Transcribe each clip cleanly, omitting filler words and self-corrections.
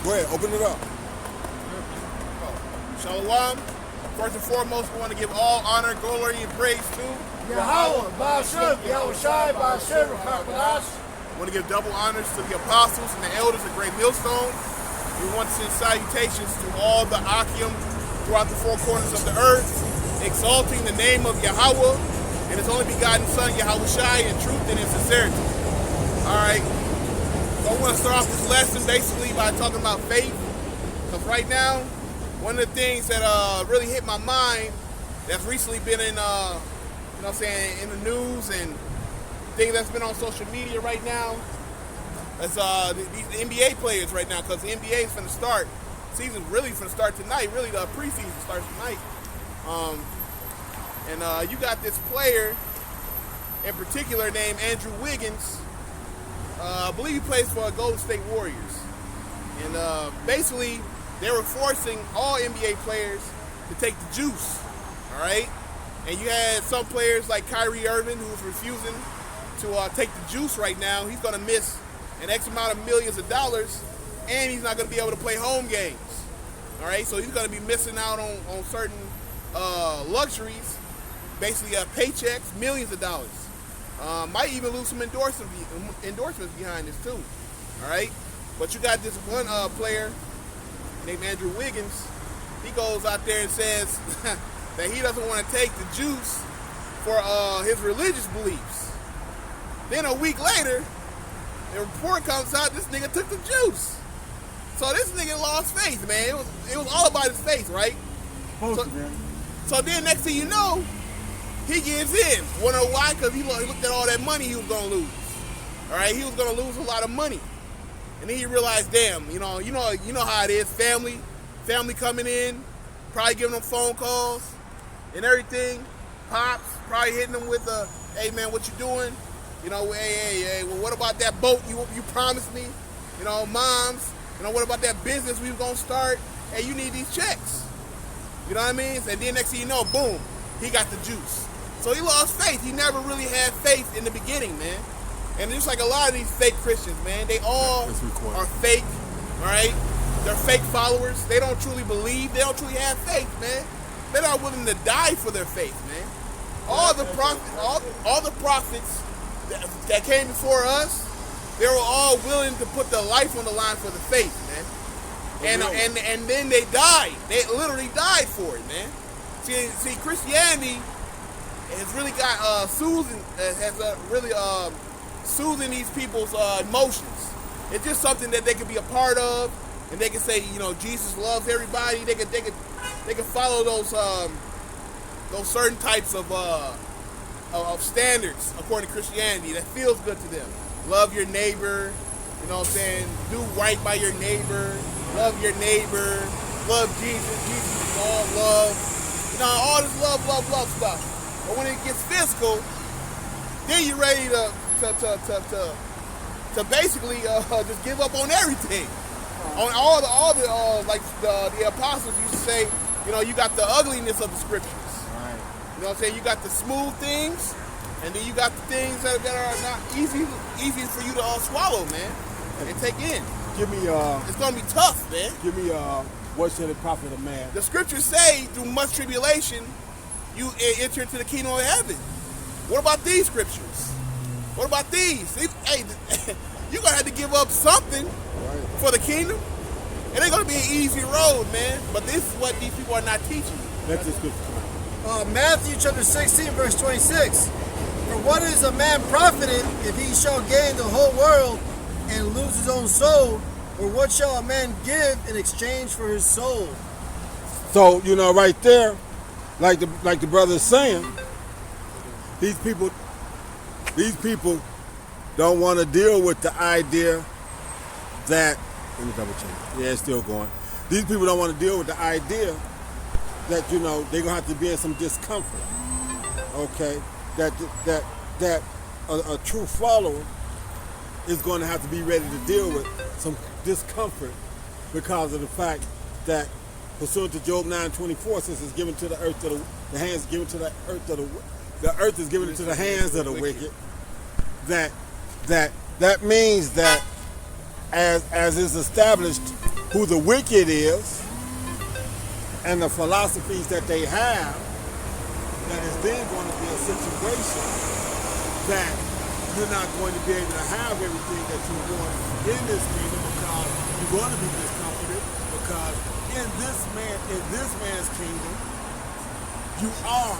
Go ahead, open it up. Shalom. First and foremost, we want to give all honor, glory, and praise to Yahweh, Ba'ashem, Yahushai, Ba'ashem, Rakakadash. We want to give double honors to the apostles and the elders of Great Millstone. We want to send salutations to all the Akim throughout the four corners of the earth, exalting the name of Yahweh and His only begotten Son, Yahushai, in truth and in sincerity. All right. So I want to start off this lesson basically by talking about faith, because right now, one of the things that really hit my mind that's recently been in, in the news and things that's been on social media right now is these NBA players right now, because the NBA is going to start. Season's really going to start tonight. Really, the preseason starts tonight. You got this player in particular named Andrew Wiggins. I believe he plays for Golden State Warriors. And basically, they were forcing all NBA players to take the juice, all right? And you had some players like Kyrie Irving, who's refusing to take the juice right now. He's going to miss an X amount of millions of dollars, and he's not going to be able to play home games, all right? So he's going to be missing out on certain luxuries, basically paychecks, millions of dollars. Might even lose some endorsements behind this too, all right? But you got this one player named Andrew Wiggins. He goes out there and says that he doesn't want to take the juice for his religious beliefs. Then a week later, the report comes out this nigga took the juice. So this nigga lost faith, man. It was all about his faith, right? So then next thing you know, he gives in. Wanna know why? Because he looked at all that money he was gonna lose. All right, he was gonna lose a lot of money. And then he realized, damn, you know how it is. Family coming in, probably giving them phone calls and everything. Pops probably hitting them with hey man, what you doing? Hey, well, what about that boat you promised me? Moms, what about that business we were gonna start? Hey, you need these checks. You know what I mean? And then next thing you know, boom, he got the juice. So he lost faith. He never really had faith in the beginning, man. And just like a lot of these fake Christians, man, they all are fake, all right? They're fake followers. They don't truly believe. They don't truly have faith, man. They're not willing to die for their faith, man. All the prophets that came before us, they were all willing to put their life on the line for the faith, man. And then they died. They literally died for it, man. See, Christianity has really got soothing these people's emotions. It's just something that they could be a part of, and they can say, Jesus loves everybody. They can follow those certain types of standards according to Christianity that feels good to them. Love your neighbor, you know what I'm saying? Do right by your neighbor. Love your neighbor. Love Jesus. Jesus is all love. All this love stuff. But when it gets physical, then you're ready to basically just give up on everything. On all the like the apostles used to say, you got the ugliness of the scriptures. Right. You know what I'm saying? You got the smooth things, and then you got the things that are not easy for you to swallow, man, and take in. Give me it's gonna be tough, man. Give me what shall it profit a man? The scriptures say through much tribulation you enter into the kingdom of heaven. What about these scriptures? What about these? Hey, you're going to have to give up something for the kingdom. It ain't going to be an easy road, man. But this is what these people are not teaching. That's the scripture. Matthew chapter 16, verse 26. For what is a man profited if he shall gain the whole world and lose his own soul? Or what shall a man give in exchange for his soul? So, right there, like the brother is saying, these people don't want to deal with the idea that, let me double check. Yeah, it's still going. These people don't want to deal with the idea that, they're going to have to be in some discomfort. Okay? That a true follower is going to have to be ready to deal with some discomfort because of the fact that pursuant to Job 9:24, since it's given to the earth to the hands given to the earth to the earth is given into the hands of the wicked. That means that as is established who the wicked is and the philosophies that they have, that is then going to be a situation that you're not going to be able to have everything that you want in this kingdom, because you're going to be discomforted, because in this man's kingdom, you are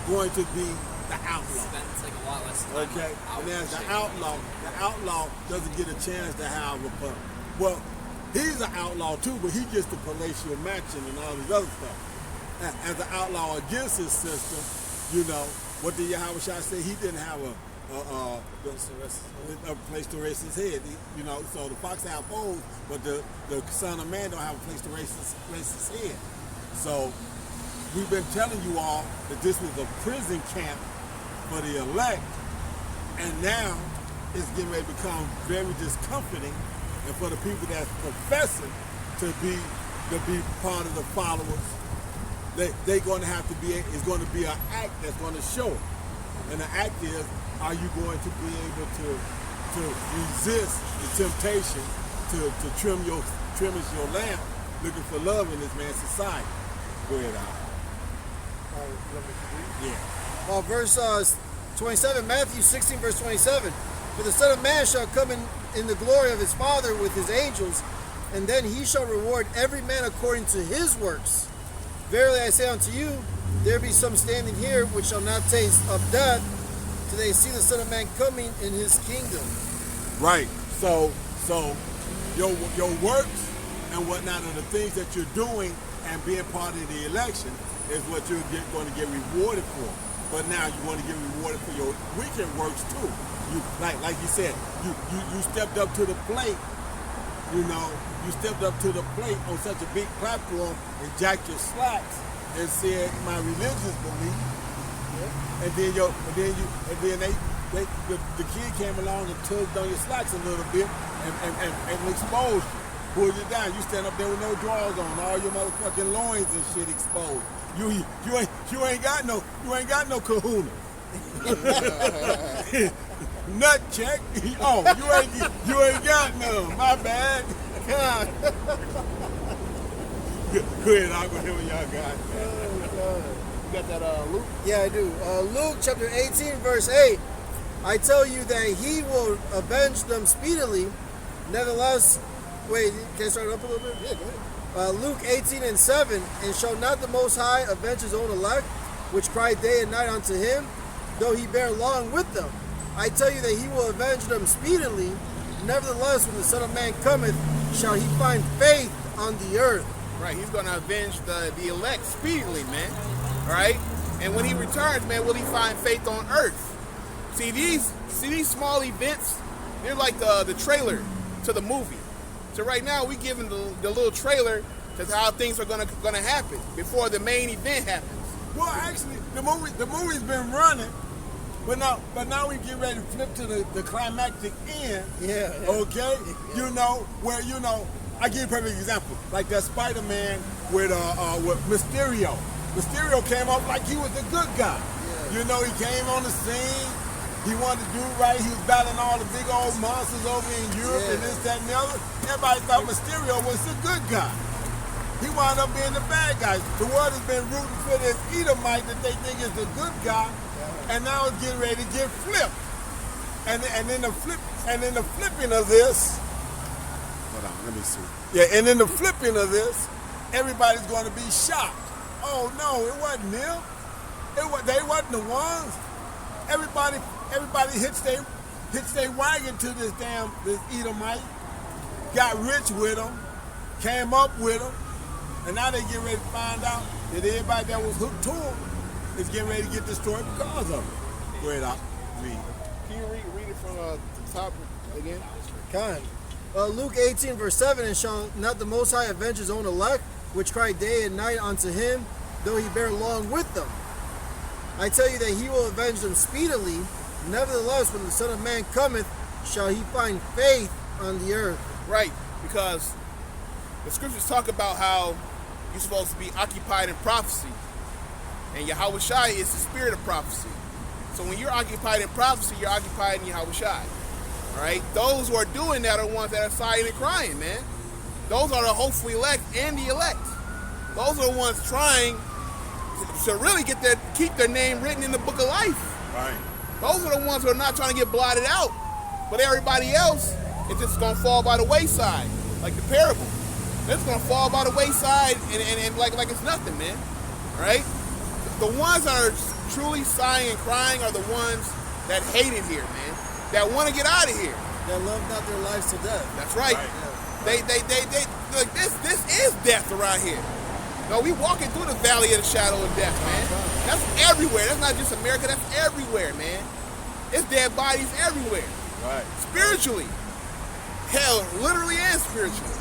going to be the outlaw. Spends like a lot less time. Okay, and as the outlaw doesn't get a chance to have a fun. Well, he's an outlaw too, but he gets the palatial mansion and all this other stuff. As an outlaw against his system, you know, what did Yahweh Shai say? He didn't have a place to rest his head. You know, so the fox have foes, but the Son of Man don't have a place to rest his head. So we've been telling you all that this was a prison camp for the elect, and now it's getting ready to become very discomforting, and for the people that's professing to be part of the followers, they're going to have to be. It's going to be an act that's going to show it, and the act is: are you going to be able to resist the temptation to trim your lamp, looking for love in this man's society? Go ahead, Al. Yeah. Verse 27, Matthew 16, verse 27. For the Son of Man shall come in the glory of his Father with his angels, and then he shall reward every man according to his works. Verily I say unto you, there be some standing here which shall not taste of death till they see the Son of Man coming in his kingdom. Right. So your works and whatnot are the things that you're doing and being part of the election is what you're going to get rewarded for. But now you want to get rewarded for your wicked works too. You like you said, you stepped up to the plate. You know, you stepped up to the plate on such a big platform and jacked your slacks and said my religious belief. Yeah. And then the kid came along and tugged on your slacks a little bit and exposed you, pulled you down. You stand up there with no drawers on, all your motherfucking loins and shit exposed. You ain't got no kahuna. Nut check. Oh, you ain't got none. My bad. Go ahead, I'll go ahead with y'all guys. You got that Luke? Yeah, I do. Luke chapter 18, verse 8. I tell you that he will avenge them speedily. Nevertheless, wait, can I start it up a little bit? Yeah, go ahead. Luke 18 and 7. And shall not the Most High avenge his own elect, which cry day and night unto him, though he bear long with them? I tell you that he will avenge them speedily. Nevertheless, when the Son of Man cometh, shall he find faith on the earth? Right, he's going to avenge the elect speedily, man. All right? And when he returns, man, will he find faith on earth? See these small events, they're like the trailer to the movie. So right now, we giving the little trailer to how things are gonna happen before the main event happens. Well, actually, the movie's been running, but now we get ready to flip to the climactic end. Yeah. Okay. Yeah. You know where I give you a perfect example, like that Spider-Man with Mysterio. Mysterio came off like he was a good guy. Yeah. You know, he came on the scene. He wanted to do right. He was battling all the big old monsters over in Europe and this, that, and the other. Everybody thought Mysterio was the good guy. He wound up being the bad guy. The world has been rooting for this Edomite that they think is the good guy, and now it's getting ready to get flipped. And then the flipping of this. Hold on, let me see. Yeah, and in the flipping of this, everybody's going to be shocked. Oh no, it wasn't them. They wasn't the ones. Everybody hits their wagon to this Edomite, got rich with him, came up with him, and now they get ready to find out that everybody that was hooked to him is getting ready to get destroyed because of it. Go ahead, I'll read. Can you read it from the top again? Kind. Luke 18, verse 7, and shall not the Most High avenge his own elect, which cry day and night unto him, though he bear long with them? I tell you that he will avenge them speedily. Nevertheless, when the Son of Man cometh, shall he find faith on the earth? Right, because the scriptures talk about how you're supposed to be occupied in prophecy. And Yahweh Shai is the spirit of prophecy. So when you're occupied in prophecy, you're occupied in Yahweh Shai. All right? Those who are doing that are ones that are sighing and crying, man. those are the hopeful elect and the elect. Those are the ones trying to really keep their name written in the book of life. Right. Those are the ones who are not trying to get blotted out. But everybody else is just going to fall by the wayside, like the parable. They're just going to fall by the wayside and like it's nothing, man. Right? The ones that are truly sighing and crying are the ones that hate it here, man. That want to get out of here. That love not their lives to death. That's right. They like this is death around here. No, we walking through the valley of the shadow of death, man. That's everywhere. That's not just America. That's everywhere, man. It's dead bodies everywhere. Right. Spiritually. Hell, literally and spiritually.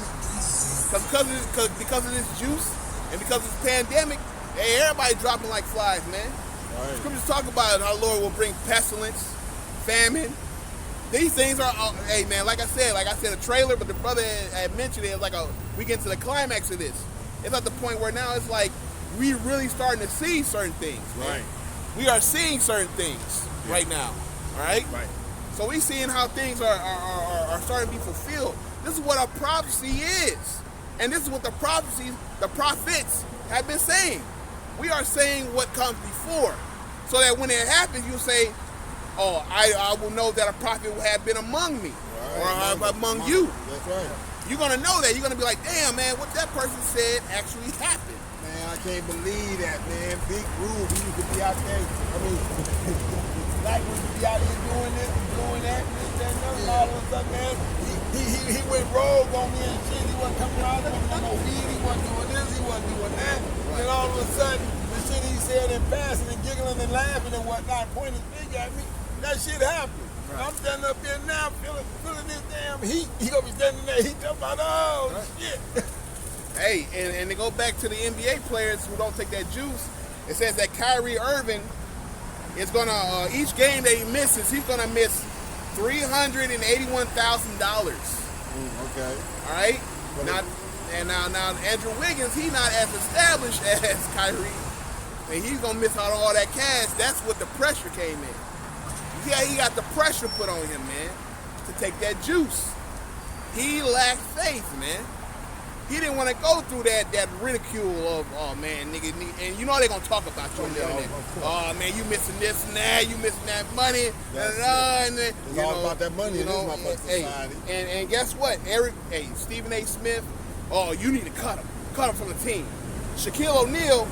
Because of this juice and because of this pandemic, hey, everybody dropping like flies, man. Right. Scriptures talk about our Lord will bring pestilence, famine. These things are, hey man, like I said, a trailer, but the brother had mentioned it, like we get to the climax of this. It's at the point where now it's like we really starting to see certain things. Man. Right. We are seeing certain things right now. All right. Right. So we seeing how things are starting to be fulfilled. This is what a prophecy is, and this is what the prophets have been saying. We are saying what comes before, so that when it happens, you'll say, "Oh, I will know that a prophet have been among me, or among you." That's right. You're gonna know that. You're gonna be like, "Damn, man, what that person said actually happened." Man, I can't believe that, man. Big Groove, he used to be out there. I mean, Black used to be out here doing this and doing that and this, that, and that, and all of a sudden, man, he went rogue on me and shit. He wasn't coming out there with no weed. He wasn't doing this. He wasn't doing that. And then all of a sudden, the shit he said in passing and giggling and laughing and whatnot, pointing his finger at me, that shit happened. Right. I'm standing up here now feeling this damn heat. He gonna be standing there, he talking about, oh, shit. Hey, and to go back to the NBA players who don't take that juice, it says that Kyrie Irving is gonna each game that he misses, he's gonna miss $381,000. Okay. All right. Now Andrew Wiggins, he's not as established as Kyrie, and he's gonna miss out on all that cash. That's what the pressure came in. Yeah, he got the pressure put on him, man, to take that juice. He lacked faith, man. He didn't want to go through that ridicule of, oh man, nigga, and you know they're gonna talk about you on the internet. Oh man, you missing this and that, you missing that money, It's all about that money in this motherfucking society. And guess what? Stephen A. Smith, oh, you need to cut him from the team. Shaquille O'Neal,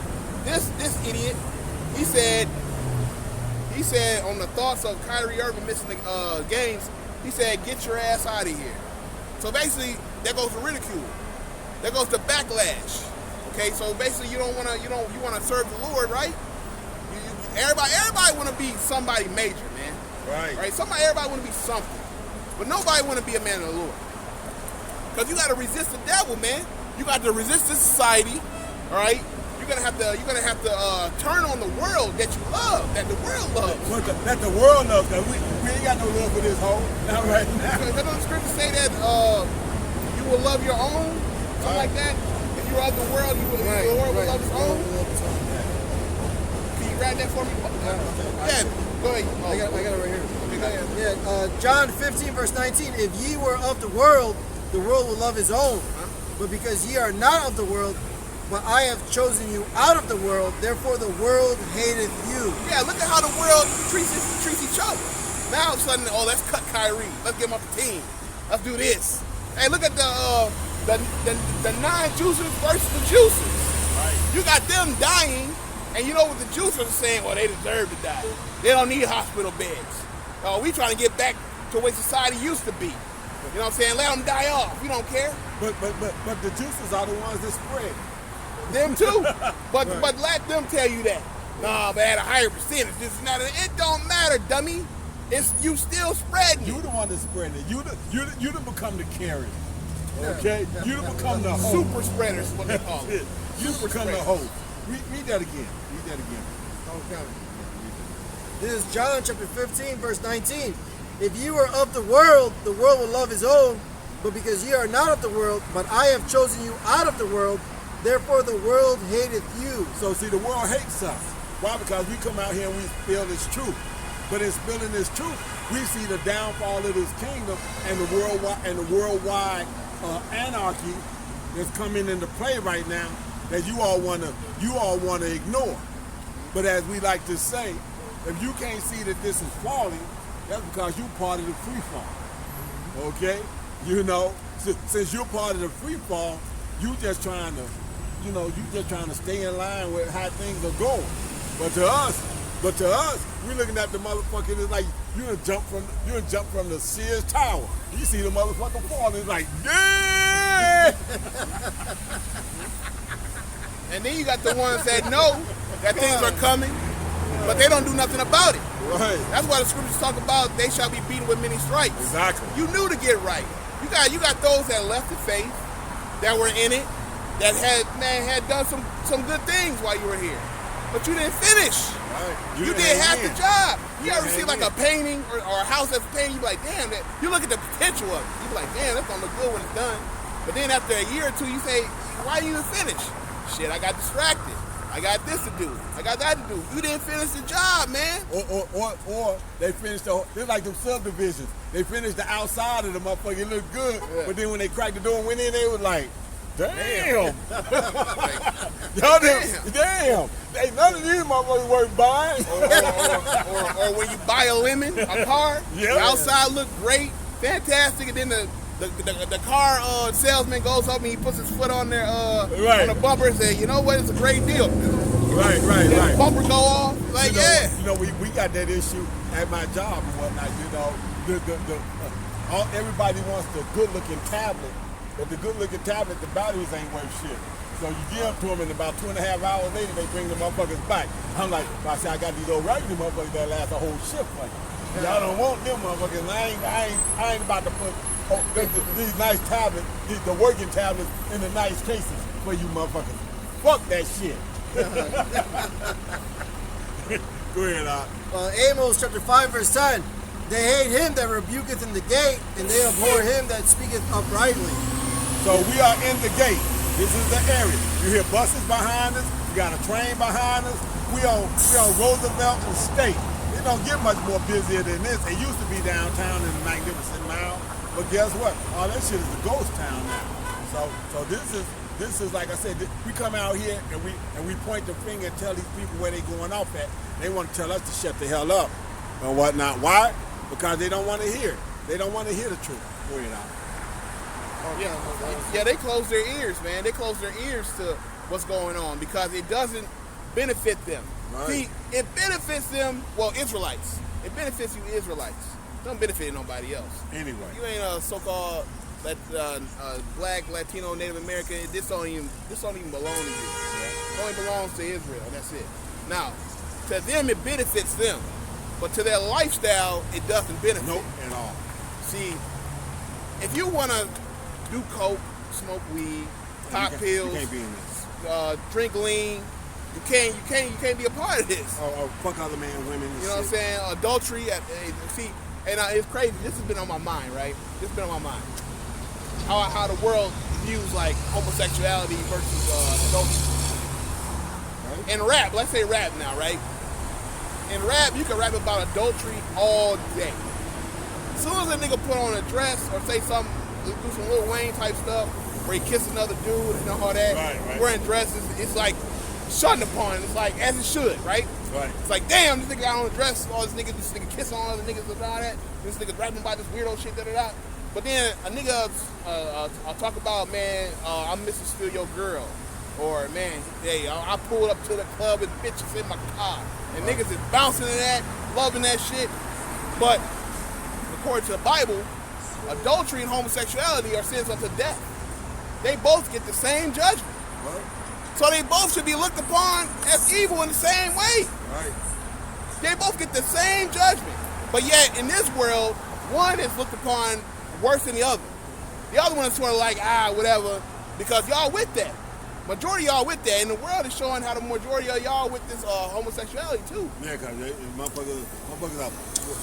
this idiot, he said on the thoughts of Kyrie Irving missing the games, he said, get your ass out of here. So basically, that goes to ridicule. That goes to backlash. Okay, so basically you wanna serve the Lord, right? Everybody wanna be somebody major, man. Right. Right? Everybody wanna be something. But nobody wanna be a man of the Lord. Because you gotta resist the devil, man. You got to resist this society, all right? You're gonna have to turn on the world that you love, that the world loves. That the world loves, because we ain't got no love for this hoe. Not right now. Doesn't the scripture say that you will love your own? Something like that? If you're of the world, the Lord will love his own? Can you write that for me? Yeah, go ahead. I got it right here. Okay, go ahead. Yeah, John 15, verse 19. If ye were of the world will love his own. But because ye are not of the world, but I have chosen you out of the world, therefore the world hateth you. Yeah, look at how the world treats each other. Now all of a sudden, oh, let's cut Kyrie. Let's get him off the team. Let's do this. Hey, look at the non-juicers versus the juicers. Right. You got them dying, and you know what the juicers are saying? Well, they deserve to die. They don't need hospital beds. We trying to get back to where society used to be. You know what I'm saying? Let them die off. We don't care. But the juices are the ones that spread. Them too. But let them tell you that. Nah, but at a higher percentage, this is not. It don't matter, dummy. It's you still spreading. You the one that's spreading it. You the become the carrier. Okay? You the become the host. Super spreaders is what they call it. You become the host. Read that again. Okay. This is John chapter 15, verse 19. If you are of the world will love his own. But because ye are not of the world, but I have chosen you out of the world, therefore the world hateth you. So see, the world hates us. Why? Because we come out here and we spill this truth. But in spilling this truth, we see the downfall of this kingdom and the worldwide anarchy that's coming into play right now that you all wanna ignore. But as we like to say, if you can't see that this is falling, that's because you're part of the free fall. Okay? You know, since you're part of the free fall, you just trying to stay in line with how things are going. But to us, we're looking at the motherfucker. It's like you done jump from the Sears Tower. You see the motherfucker falling. It's like, yeah. And then you got the ones that know that things are coming, but they don't do nothing about it. Right. That's why the scriptures talk about they shall be beaten with many stripes. Exactly. You knew to get right. You got those that left the faith, that were in it, that had done some good things while you were here. But you didn't finish. Right. You did half the job. You ever see like a painting or a house that's painted, you be like, damn, that you look at the potential of it. You be like, damn, that's gonna look good when it's done. But then after a year or two, you say, why didn't you finish? Shit, I got distracted. I got this to do. I got that to do. You didn't finish the job, man. Or they finished they're like them subdivisions. They finished the outside of the motherfucker. It looked good, but then when they cracked the door and went in, they was like, damn. Y'all damn. Ain't none of these motherfuckers worth buying. Or when you buy a lemon, a car, the outside look great, fantastic, and then the car salesman goes up and he puts his foot on there on the bumper and says, you know what, it's a great deal. Right. The bumper go off, like, You know, we got that issue at my job and whatnot, you know. Everybody wants the good-looking tablet, but the good-looking tablet, the batteries ain't worth shit. So you give them to them, and about 2.5 hours later, they bring the motherfuckers back. I'm like, I say, I got these old raggedy motherfuckers that last a whole shift for you. Y'all don't want them motherfuckers. I ain't about to put these nice tablets, the working tablets, in the nice cases for you motherfuckers. Fuck that shit. Go ahead, Doc. Amos chapter 5 verse 10. They hate him that rebuketh in the gate, and they abhor him that speaketh uprightly. So we are in the gate. This is the area. You hear buses behind us. You got a train behind us. We on Roosevelt and State. It don't get much more busier than this. It used to be downtown in the Magnificent Mile, but guess what? All that shit is a ghost town now. So this is like I said. We come out here and we point the finger and tell these people where they going off at. They want to tell us to shut the hell up and whatnot. Why? Because they don't want to hear it. They don't want to hear the truth. Go ahead, Doc. Yeah, they close their ears, man. They close their ears to what's going on because it doesn't benefit them. Right. See, it benefits them, well, Israelites. It benefits you Israelites. It don't benefit nobody else. Anyway. You ain't a so-called black, Latino, Native American. This don't even belong to you. It only belongs to Israel. That's it. Now, to them, it benefits them. But to their lifestyle, it doesn't benefit. Nope, at all. See, if you want to do coke, smoke weed, pop pills, you can't be in this. drink lean, you can't be a part of this. Or fuck other men, women. And you know what I'm saying? Adultery. See, and it's crazy. This has been on my mind, right? This has been on my mind. How the world views like homosexuality versus adultery. Right. In rap, let's say rap now, right? In rap, you can rap about adultery all day. As soon as a nigga put on a dress or say something, do some Lil Wayne type stuff, where he kiss another dude and all that, right. wearing dresses, it's like shunned upon. It's like as it should, right? Right. It's like, damn, this nigga got on a dress, all this nigga kiss on other niggas and all that. This nigga rapping about this weirdo shit, da. But then a nigga I'll talk about, man, I'm missing still your girl. Or, man, hey, I pulled up to the club with bitches in my car. And niggas is bouncing to that, loving that shit. But according to the Bible, adultery and homosexuality are sins unto death. They both get the same judgment. Right. So they both should be looked upon as evil in the same way. Right. They both get the same judgment. But yet, in this world, one is looked upon worse than the other. The other one is sort of like, whatever, because y'all with that. Majority of y'all with that, and the world is showing how the majority of y'all with this homosexuality too. Yeah, because motherfuckers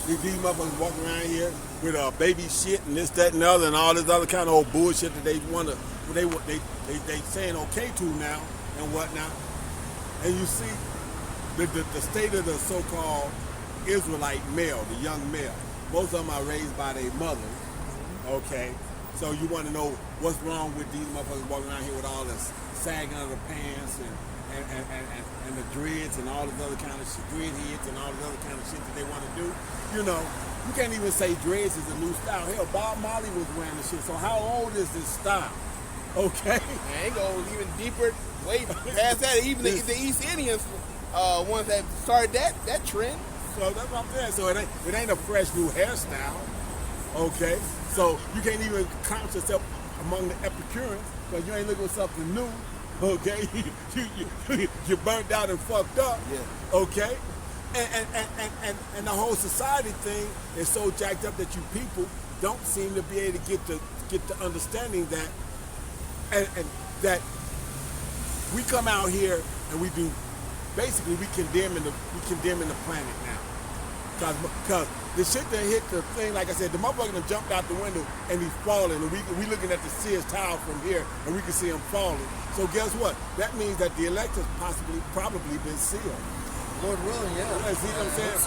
these motherfuckers walking around here with baby shit and this, that, and the other, and all this other kind of old bullshit that they want to, they saying okay to now and whatnot. And you see the state of the so-called Israelite male, the young male. Most of them are raised by their mothers, okay? So you want to know what's wrong with these motherfuckers walking around here with all this sagging of the pants and the dreads and all this other kind of shit, dread heads and all this other kind of shit that they want to do. You know, you can't even say dreads is a new style. Hell, Bob Marley was wearing the shit. So how old is this style? Okay. Man, it goes even deeper, way past that. Even the East Indians, ones that started that trend. So that's what I'm saying. So it ain't a fresh new hairstyle. Okay. So you can't even count yourself among the Epicureans because you ain't looking for something new. Okay. You burnt out and fucked up. Yeah. Okay. And the whole society thing is so jacked up that you people don't seem to be able to get the understanding that and that we come out here and we do basically we condemning the planet now because the shit that hit the thing, like I said, the motherfucker done jumped out the window and he's falling, and we looking at the Sears Tower from here and we can see him falling. So guess what? That means that the election's probably been sealed. Lord willing, yeah. See what I'm saying?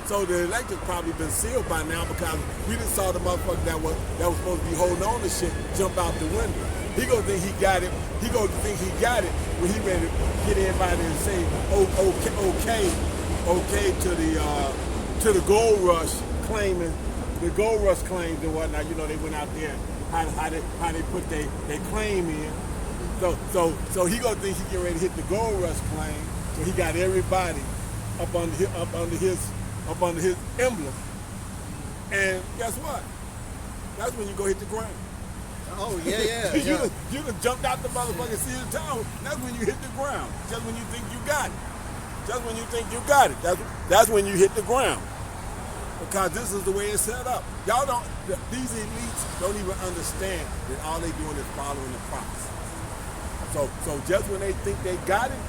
So the election's probably been sealed by now because we just saw the motherfucker that was supposed to be holding on to shit jump out the window. He gonna think he got it. He gonna think he got it when he ready to get everybody and say, okay to the gold rush claiming the gold rush claims and whatnot. You know, they went out there how they put their claim in. So he gonna think he get ready to hit the gold rush claim. So he got everybody up under his emblem. And guess what? That's when you go hit the ground. Oh, yeah. You done jumped out the motherfucking Sears Tower. That's when you hit the ground. Just when you think you got it. Just when you think you got it. That's when you hit the ground. Because this is the way it's set up. These elites don't even understand that all they doing is following the prophets. So just when they think they got it,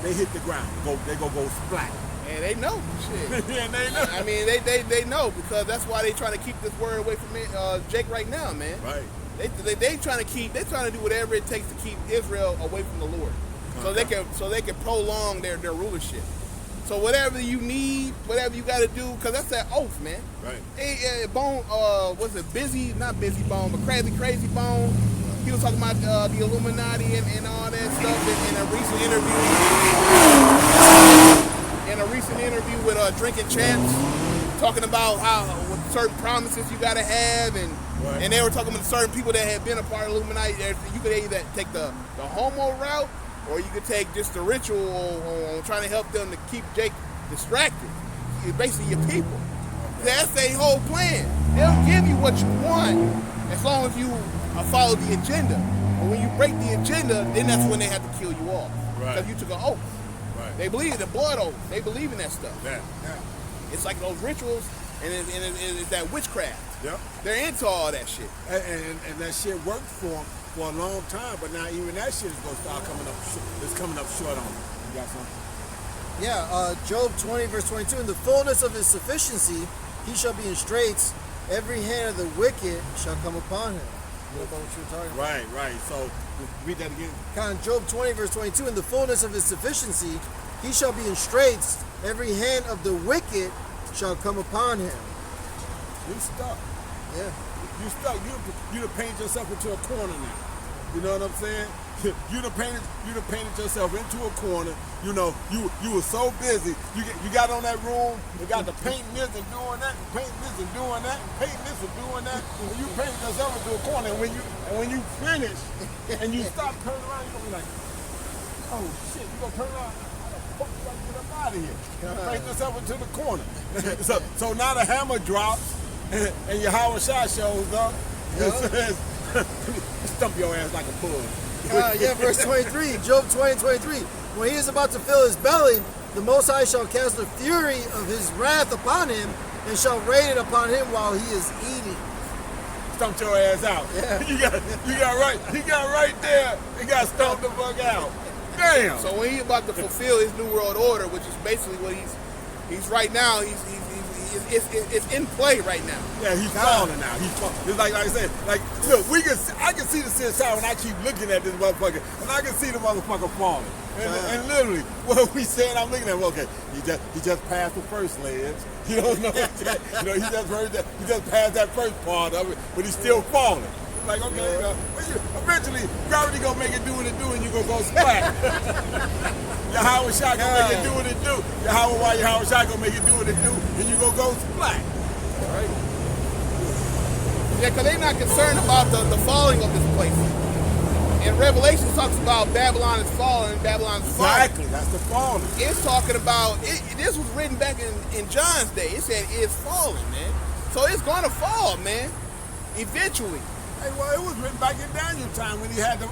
they hit the ground. They go splat. And they know shit. Yeah, they know. I mean, they know because that's why they trying to keep this word away from Jake right now, man. Right. They trying to do whatever it takes to keep Israel away from the Lord, so they can prolong their rulership. So whatever you need, whatever you got to do, because that's that oath, man. Right. Bone, was it not Busy Bone, but Crazy Bone. He was talking about the Illuminati and all that stuff in a recent interview with Drinking Champs, talking about how with certain promises you got to have and they were talking about certain people that had been a part of Illuminati. You could either take the homo route, or you could take just the ritual on trying to help them to keep Jake distracted. It's basically your people. That's their whole plan. They'll give you what you want as long as you follow the agenda. But when you break the agenda, then that's when they have to kill you off. Right. Because you took an oath. Right. They believe in the blood oath. They believe in that stuff. Yeah. It's like those rituals, and it's that witchcraft. Yep. They're into all that shit. And that shit worked for them for a long time, but now even that shit is going to start coming up. It's coming up short on them. You got something? Yeah, Job 20, verse 22. In the fullness of his sufficiency, he shall be in straits. Every hand of the wicked shall come upon him. You know about what you were talking about? Right. So, read that again. Job 20, verse 22. In the fullness of his sufficiency, he shall be in straits. Every hand of the wicked shall come upon him. You stuck. Yeah. You stuck. You done painted yourself into a corner now. You know what I'm saying? You done painted yourself into a corner. You know, you were so busy. You got on that room. You got to painting this and doing that, painting this and doing that, painting this and doing that. And you painted yourself into a corner. And when you finish and you stop turning around, you're gonna be like, oh shit, you gonna turn around. Fuck, you gotta get up out of here. You paint yourself into the corner. so now the hammer drops and your Howard Shah shows up. It says, stump your ass like a bull. Verse 23, Job 20, 23. When he is about to fill his belly, the Most High shall cast the fury of his wrath upon him and shall rain it upon him while he is eating. Stumped your ass out. Yeah. He got right there. He got stumped the fuck out. Damn. So when he's about to fulfill his new world order, which is basically what he's right now, he's it's in play right now. Yeah, he's falling now. He's falling. It's like I said, like look, I can see the sin side when I keep looking at this motherfucker, and I can see the motherfucker falling. And literally, what we saying, I'm looking at him. Okay, he just passed the first ledge. You don't know, he just passed that first part of it, but he's still falling. It's like okay, eventually gravity gonna make it do what it do, and you gonna go splat. Yahweh Shai gonna make it do what it do. Yahweh Shai gonna make it do what it do, and you gonna go splat. Right? Yeah, because they're not concerned about the falling of this place. And Revelation talks about Babylon is falling, Babylon is falling. Exactly, that's the falling. It's talking about, this was written back in John's day. It said it's falling, man. So it's going to fall, man, eventually. Hey, well, it was written back in Daniel's time when he had them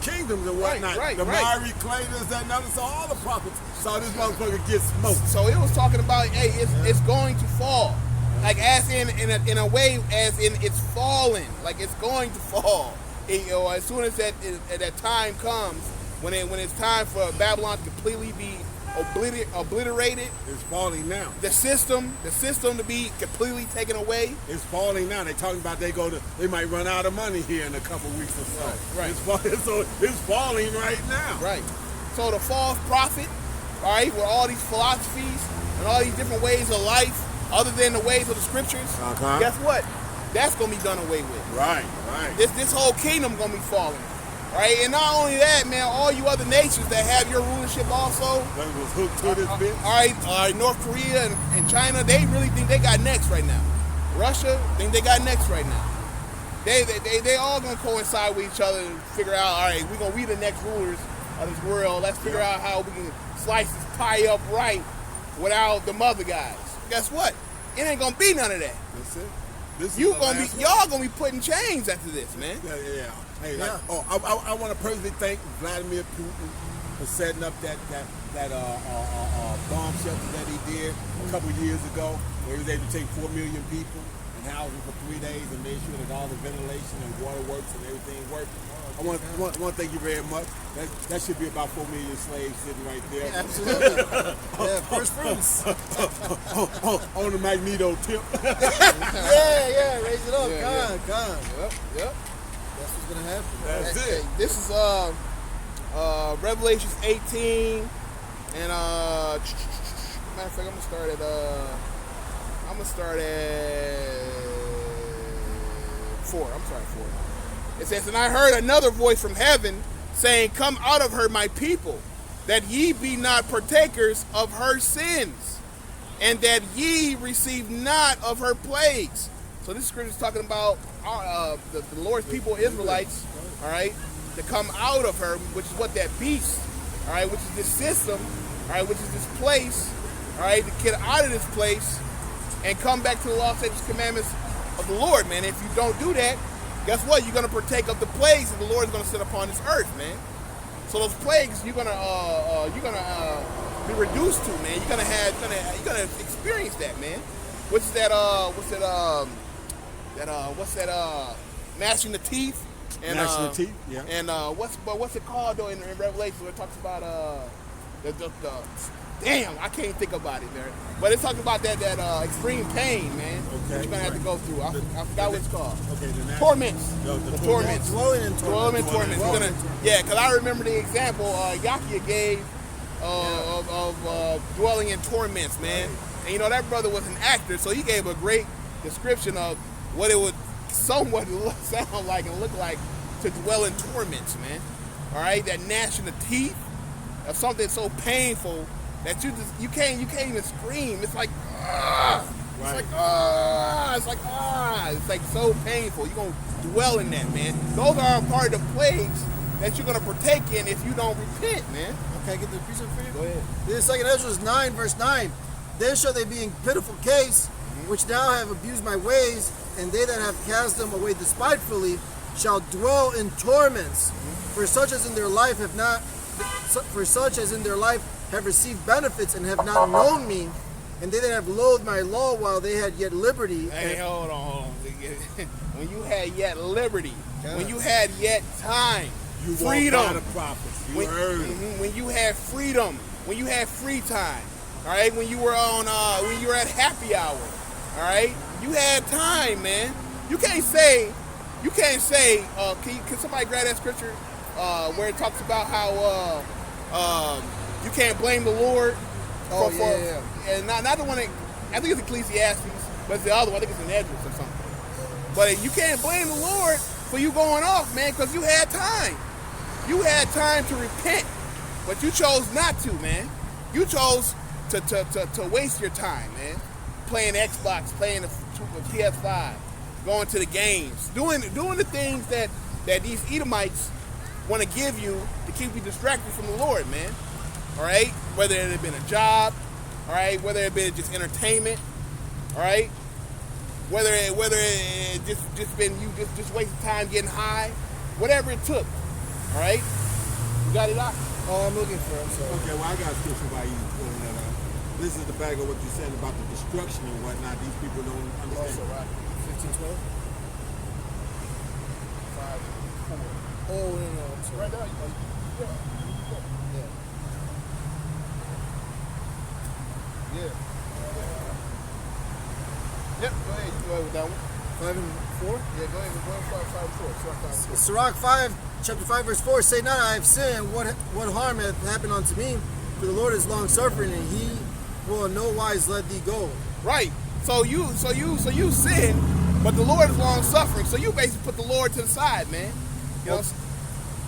kingdoms and whatnot. Right, the miry clay, this, that, and other. So all the prophets saw this motherfucker get smoked. So it was talking about, hey, it's going to fall. Like as in a way, as in it's falling. Like it's going to fall. As soon as that time comes, when it's time for Babylon to completely be obliterated, it's falling now. The system to be completely taken away. It's falling now. They're talking about they might run out of money here in a couple weeks or so. Right. It's falling right now. Right. So the false prophet, all right, with all these philosophies and all these different ways of life, other than the ways of the scriptures, guess what? That's gonna be done away with. Right. This whole kingdom gonna be falling. Right? And not only that, man, all you other nations that have your rulership also. That was hooked to this bitch. All right, North Korea and China, they really think they got next right now. Russia think they got next right now. They all gonna coincide with each other and figure out, all right, we're gonna be the next rulers of this world. Let's figure out how we can slice this pie up right without the mother guys. Guess what? It ain't gonna be none of that. That's it. Y'all gonna be putting chains after this, man. Yeah. Hey, I want to personally thank Vladimir Putin for setting up that bomb shelter that he did a couple years ago, where he was able to take 4 million people and house them for 3 days and make sure that all the ventilation and water works and everything works. I want to thank you very much. That should be about 4 million slaves sitting right there. Yeah, absolutely. First fruits. on the Magneto tip. yeah, raise it up. God. Yep. That's what's gonna happen. That's it. This is Revelations 18, and matter of fact, I'm gonna start at 4. I'm sorry, 4. It says, and I heard another voice from heaven saying, come out of her, my people, that ye be not partakers of her sins, and that ye receive not of her plagues. So this scripture is talking about the Lord's people, Israelites, all right, to come out of her, which is what that beast, all right, which is this system, all right, which is this place, all right, to get out of this place and come back to the law, statutes, commandments of the Lord, man. If you don't do that, guess what? You're gonna partake of the plagues that the Lord is gonna set upon this earth, man. So those plagues you're gonna be reduced to, man. You're gonna experience that, man. What's that? Gnashing the teeth. And, gnashing the teeth. Yeah. And what's it called though in Revelation where it talks about damn, I can't think about it, man. But it's talking about that extreme pain, man. Okay. That you're gonna have to go through. I forgot what it's called. Okay. Torments. The torments. Dwelling in torments. Because I remember the example Yakia gave of dwelling in torments, man. And you know that brother was an actor, so he gave a great description of what it would somewhat sound like and look like to dwell in torments, man. All right, that gnashing the teeth of something so painful that you can't even scream. It's like it's like so painful. You're gonna dwell in that, man. Those are a part of the plagues that you're gonna partake in if you don't repent, man. Okay, get the precept for you. Go ahead. This is 2 Ezra 9, verse 9. Then shall they be in pitiful case, which now have abused my ways, and they that have cast them away despitefully shall dwell in torments. For such as in their life have received benefits and have not known me, and they that have loathed my law while they had yet liberty. Hey, hold on. When you had yet liberty, when you had yet time, you freedom, walked by the prophets. You heard. When you had freedom, when you had free time, All right, when you were at happy hour. All right, you had time, man. You can't say. Can somebody grab that scripture where it talks about how you can't blame the Lord? And not the one that, I think it's Ecclesiastes, but it's the other one. I think it's in Esdras or something. But you can't blame the Lord for you going off, man, because you had time. You had time to repent, but you chose not to, man. You chose to waste your time, man. Playing Xbox, playing the PS5, going to the games, doing the things that these Edomites want to give you to keep you distracted from the Lord, man. All right? Whether it had been a job, all right? Whether it had been just entertainment, all right? Whether it just been you just wasting time getting high, whatever it took, all right? You got it, Doc? Oh, I'm looking for it. I'm sorry. Okay, well, I got a scripture by you pulling that out. This is the back of what you're saying about the destruction and whatnot. These people don't understand. Also, right. 15:12. 5, 4. Oh, no, I'm sorry. Right there. Yeah. Yep, go ahead. You go ahead with that one. 5 and 4. Yeah, go ahead. Go ahead. 5, 4. Sirach 5, chapter 5, verse 4. Say not, I have sinned. What harm hath happened unto me? For the Lord is long suffering, and He will in no wise let thee go. Right. So you sin, but the Lord is long suffering. So you basically put the Lord to the side, man. You know.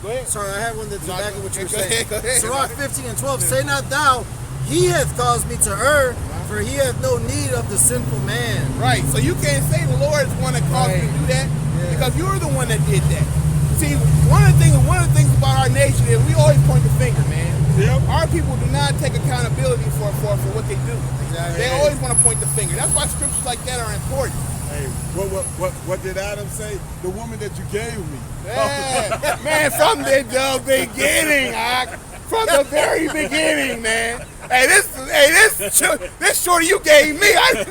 Go ahead. Sorry, I had one that's back of what you were Go ahead, saying. go ahead. Sirach 15 and 12. Say not thou, He hath caused me to err, for He hath no need of the sinful man. Right. So you can't say the Lord is one that caused you to do that because you're the one that did that. See, one of the things about our nation is we always point the finger, man. Yep. Our people do not take accountability for what they do. Exactly. They always want to point the finger. That's why scriptures like that are important. Hey, what did Adam say? The woman that you gave me. Yeah. Man, from the beginning, from the very beginning, man. Hey, this shorty you gave me, I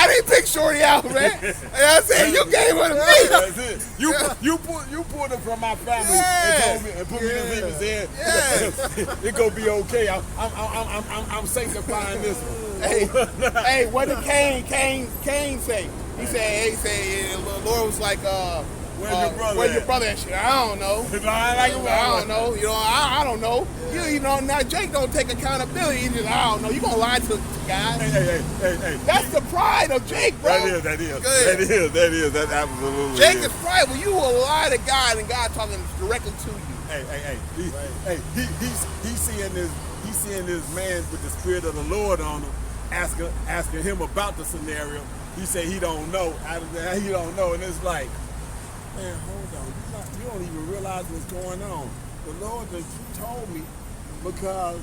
didn't pick shorty out, man. You know what I'm saying? You gave her to me. That's it. You pulled her from my family and told me and put me to leave said it gonna be okay. I'm sanctifying this one. Hey, what did Cain say? He said, the Lord was like, where's your brother and shit? I don't know. I don't know. You know, I don't know. You know, now Jake don't take accountability. He just, I don't know. You gonna lie to guys? Hey. That's the pride of Jake, bro. That is. That's absolutely. Jake is prideful. You will lie to God and God talking directly to you. Hey. He's seeing this man with the spirit of the Lord on him, asking him about the scenario. He said he don't know. He don't know, and it's like, man, hold on. You don't even realize what's going on. The Lord that you told me because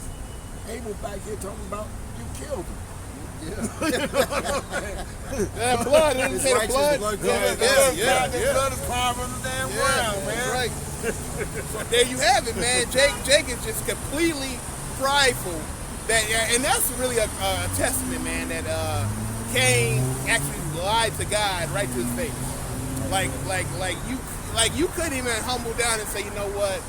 Abel back here talking about you killed him. That blood, didn't say the blood. Blood is part of the damn ground, man. Right. So there you have it, man. Jake is just completely prideful. And that's really a testament, man, that Cain actually lied to God right to his face. Like you couldn't even humble down and say, you know what?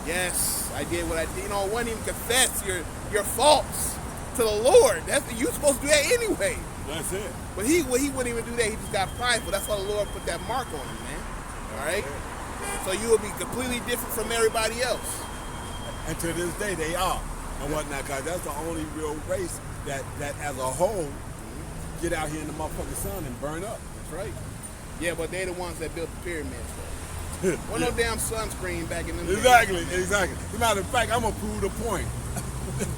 Yes, I did what I did. You know, wouldn't even confess your faults to the Lord. You're supposed to do that anyway. That's it. But he wouldn't even do that. He just got prideful. That's why the Lord put that mark on him, man. All right? So you will be completely different from everybody else. And to this day, they are. And whatnot, because that's the only real race that as a whole get out here in the motherfucking sun and burn up. That's right. Yeah, but they're the ones that built the pyramids. Wasn't no damn sunscreen back in them days. Exactly. As a matter of fact, I'm going to prove the point.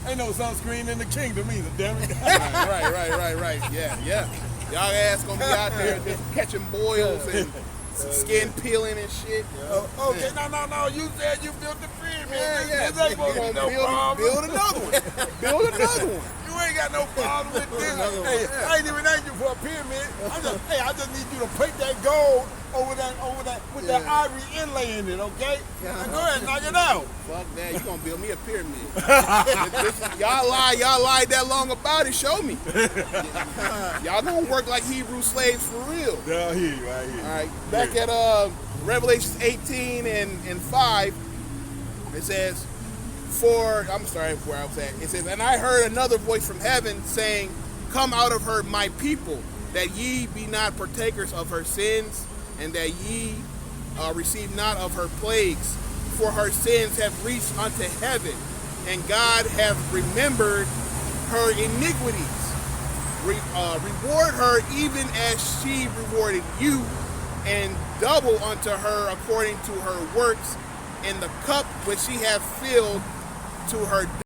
Ain't no sunscreen in the kingdom either, damn it. Right. Yeah. Y'all ass gonna be out there just catching boils and skin peeling and shit. Okay, no. You said you built the pyramid. Yeah. This ain't supposed to be no problem. Build another one. You ain't got no problem with this. Hey, I ain't even asking you for a pyramid. I just need you to paint that gold over that with that ivory inlay in it, okay? Now go ahead, knock it out. Fuck that, you gonna build me a pyramid. Y'all lied that long about it, show me. Y'all gonna work like Hebrew slaves for real. Yeah, I hear you. All right, back at Revelation 18 and 5, it says, I'm sorry where I was at. It says, and I heard another voice from heaven saying, come out of her, my people, that ye be not partakers of her sins, and that ye receive not of her plagues, for her sins have reached unto heaven, and God hath remembered her iniquities. Reward her even as she rewarded you, and double unto her according to her works, and the cup which she hath filled to her